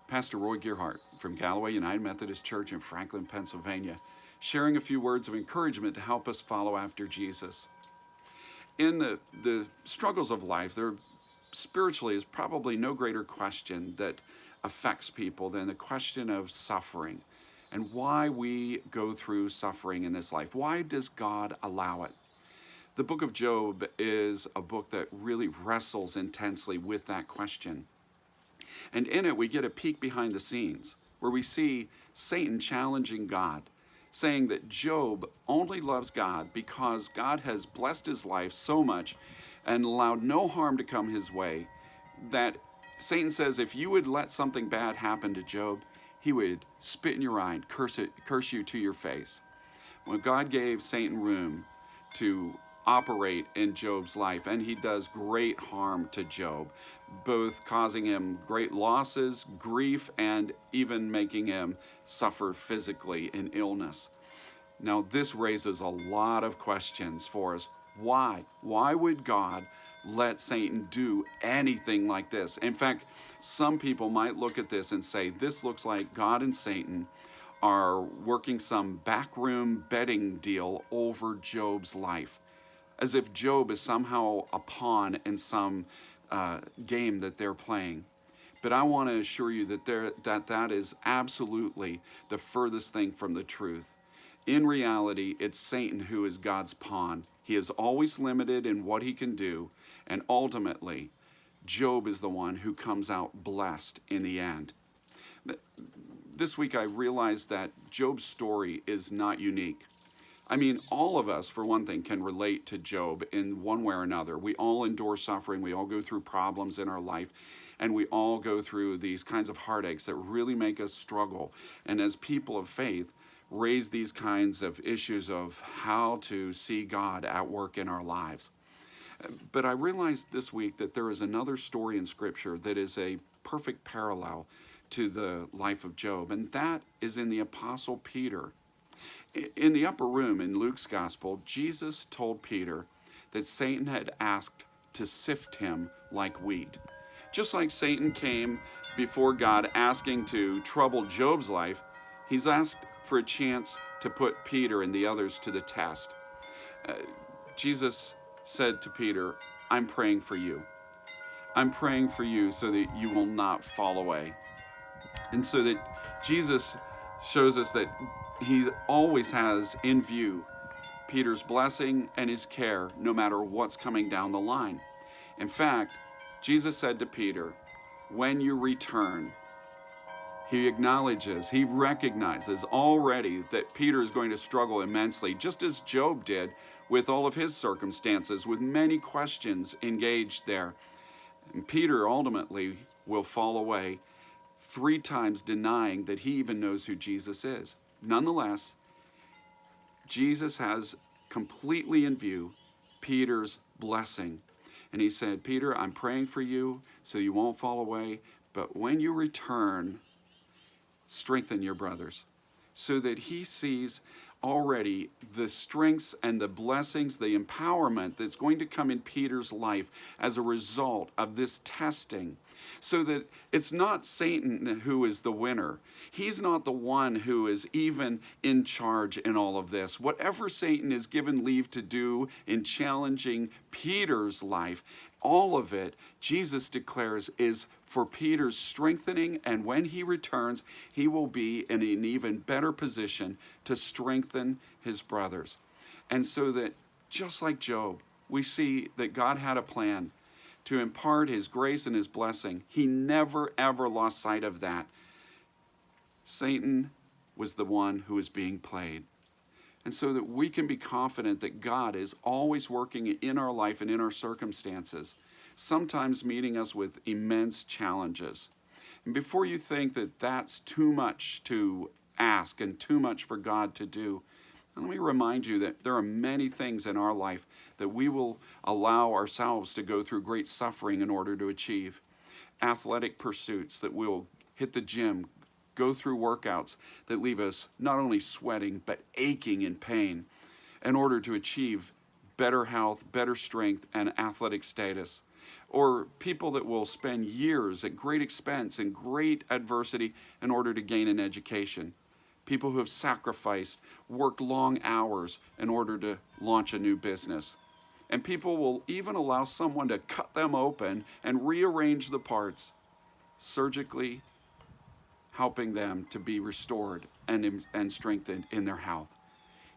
Pastor Roy Gearhart from Galloway United Methodist Church in Franklin, Pennsylvania, sharing a few words of encouragement to help us follow after Jesus. In the struggles of life, there spiritually is probably no greater question that affects people than the question of suffering and why we go through suffering in this life. Why does God allow it? The book of Job is a book that really wrestles intensely with that question. And in it, we get a peek behind the scenes where we see Satan challenging God, saying that Job only loves God because God has blessed his life so much and allowed no harm to come his way, that Satan says if you would let something bad happen to Job, he would spit in your eye and curse you to your face. When God gave Satan room to operate in Job's life, and he does great harm to Job, both causing him great losses, grief, and even making him suffer physically in illness. Now, this raises a lot of questions for us. Why? Why would God let Satan do anything like this? In fact, some people might look at this and say, this looks like God and Satan are working some backroom betting deal over Job's life, as if Job is somehow a pawn in some game that they're playing. But I want to assure you that that is absolutely the furthest thing from the truth. In reality, it's Satan who is God's pawn. He is always limited in what he can do, and ultimately, Job is the one who comes out blessed in the end. This week I realized that Job's story is not unique. I mean, all of us, for one thing, can relate to Job in one way or another. We all endure suffering. We all go through problems in our life. And we all go through these kinds of heartaches that really make us struggle. And as people of faith, raise these kinds of issues of how to see God at work in our lives. But I realized this week that there is another story in Scripture that is a perfect parallel to the life of Job. And that is in the Apostle Peter. In the upper room in Luke's gospel, Jesus told Peter that Satan had asked to sift him like wheat. Just like Satan came before God asking to trouble Job's life, he's asked for a chance to put Peter and the others to the test. Jesus said to Peter, I'm praying for you. I'm praying for you so that you will not fall away. And so that Jesus shows us that he always has in view Peter's blessing and his care no matter what's coming down the line. In fact, Jesus said to Peter, when you return, he recognizes already that Peter is going to struggle immensely, just as Job did with all of his circumstances, with many questions engaged there. And Peter ultimately will fall away, 3 times denying that he even knows who Jesus is. Nonetheless, Jesus has completely in view Peter's blessing. And he said, Peter, I'm praying for you so you won't fall away, but when you return, strengthen your brothers. So that he sees already the strengths and the blessings, the empowerment that's going to come in Peter's life as a result of this testing. So that it's not Satan who is the winner. He's not the one who is even in charge in all of this. Whatever Satan is given leave to do in challenging Peter's life, all of it, Jesus declares, is for Peter's strengthening, and when he returns, he will be in an even better position to strengthen his brothers. And so that, just like Job, we see that God had a plan to impart his grace and his blessing. He never, ever lost sight of that. Satan was the one who was being played. And so that we can be confident that God is always working in our life and in our circumstances, sometimes meeting us with immense challenges. And before you think that that's too much to ask and too much for God to do, let me remind you that there are many things in our life that we will allow ourselves to go through great suffering in order to achieve. Athletic pursuits that we'll hit the gym, go through workouts that leave us not only sweating, but aching in pain in order to achieve better health, better strength, and athletic status. or people that will spend years at great expense and great adversity in order to gain an education. People who have sacrificed, worked long hours in order to launch a new business. And people will even allow someone to cut them open and rearrange the parts, surgically helping them to be restored and strengthened in their health.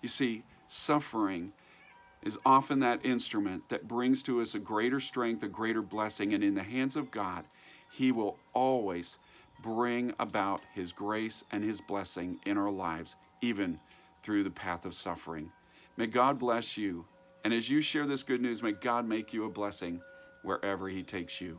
You see, suffering is often that instrument that brings to us a greater strength, a greater blessing, and in the hands of God, He will always bring about His grace and His blessing in our lives, even through the path of suffering. May God bless you, and as you share this good news, may God make you a blessing wherever He takes you.